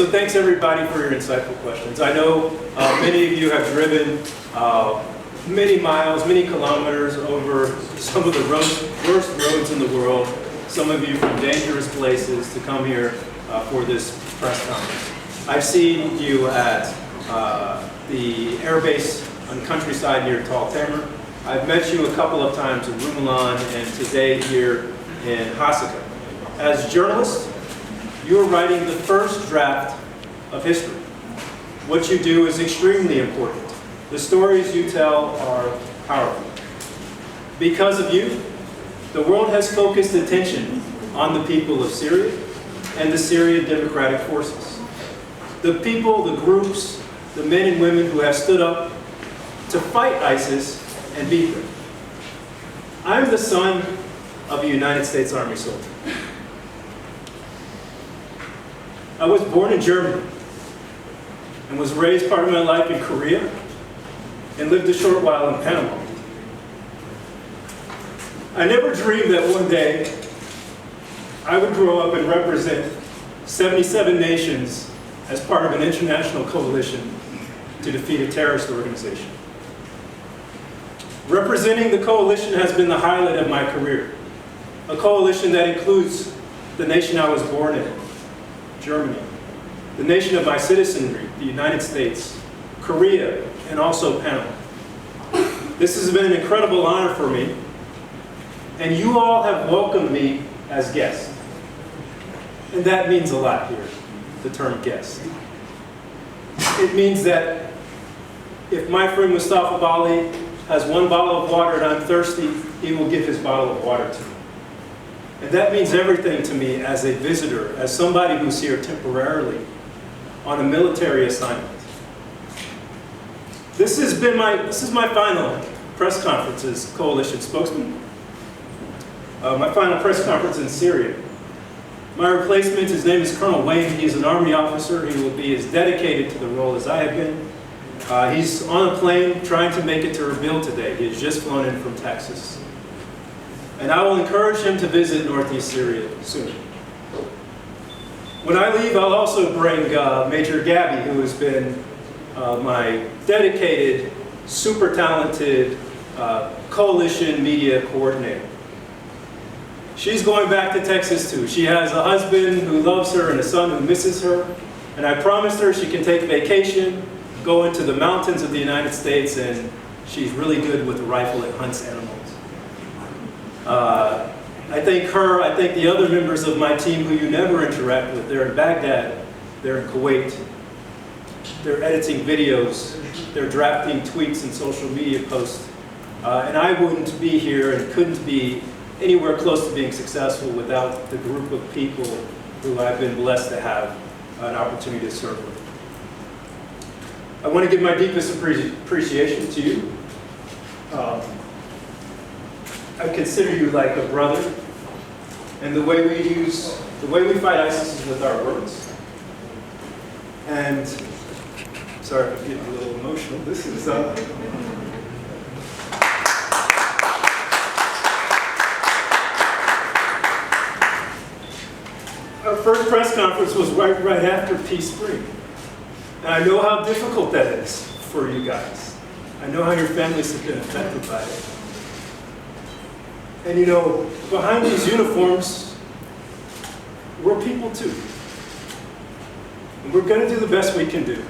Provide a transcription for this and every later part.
So thanks everybody for your insightful questions. I know many of you have driven many miles, many kilometers over some of the worst roads in the world, some of you from dangerous places to come here for this press conference. I've seen you at the air base on countryside near Tal Tamer. I've met you a couple of times in Rumelan and today here in Hasaka. As journalists, you're writing the first draft of history. What you do is extremely important. The stories you tell are powerful. Because of you, the world has focused attention on the people of Syria and the Syrian democratic forces. The people, the groups, the men and women who have stood up to fight ISIS and beat them. I'm the son of a United States Army soldier. I was born in Germany and was raised part of my life in Korea and lived a short while in Panama. I never dreamed that one day I would grow up and represent 77 nations as part of an international coalition to defeat a terrorist organization. Representing the coalition has been the highlight of my career. A coalition that includes the nation I was born in, Germany, the nation of my citizenry, the United States, Korea, and also Panama. This has been an incredible honor for me, and you all have welcomed me as guests. And that means a lot here, the term guest. It means that if my friend Mustafa Bali has one bottle of water and I'm thirsty, he will give his bottle of water to me. And that means everything to me as a visitor, as somebody who's here temporarily on a military assignment. This is my final press conference as coalition spokesman. My final press conference in Syria. My replacement, his name is Colonel Wayne. He's an Army officer. He will be as dedicated to the role as I have been. He's on a plane trying to make it to Erbil today. He has just flown in from Texas. And I will encourage him to visit Northeast Syria soon. When I leave, I'll also bring Major Gabby, who has been my dedicated, super talented coalition media coordinator. She's going back to Texas too. She has a husband who loves her and a son who misses her. And I promised her she can take vacation, go into the mountains of the United States, and she's really good with a rifle and hunts animals. I thank her, I thank the other members of my team who you never interact with. They're in Baghdad, they're in Kuwait, they're editing videos, they're drafting tweets and social media posts. And I wouldn't be here and couldn't be anywhere close to being successful without the group of people who I've been blessed to have an opportunity to serve with. I want to give my deepest appreciation to you. I consider you like a brother, and the way we fight ISIS is with our words. And sorry if I'm getting a little emotional. This is our first press conference was right after Peace Spring, and I know how difficult that is for you guys. I know how your families have been affected by it. And you know, behind these uniforms, we're people too. And we're going to do the best we can do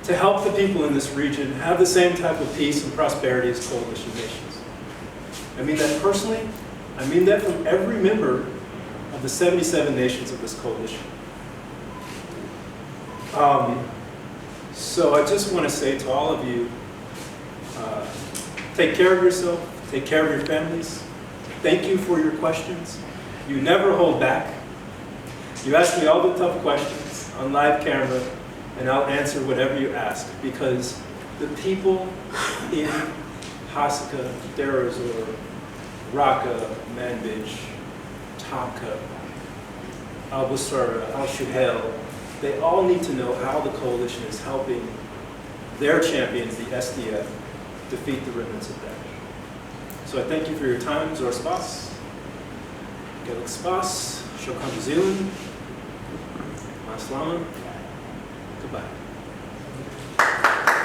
to help the people in this region have the same type of peace and prosperity as coalition nations. I mean that personally. I mean that from every member of the 77 nations of this coalition. So I just want to say to all of you, take care of yourself. Take care of your families. Thank you for your questions. You never hold back. You ask me all the tough questions on live camera, and I'll answer whatever you ask, because the people in Hasaka, Deir ez-Zor, Raqqa, Manbij, Taka, Al-Busra, Al-Shuhail, they all need to know how the coalition is helping their champions, the SDF, defeat the remnants of Daesh. So I thank you for your time. Zor Spas, Gelik Spas, Shokhan Jazilan. Ma'aslama. Goodbye.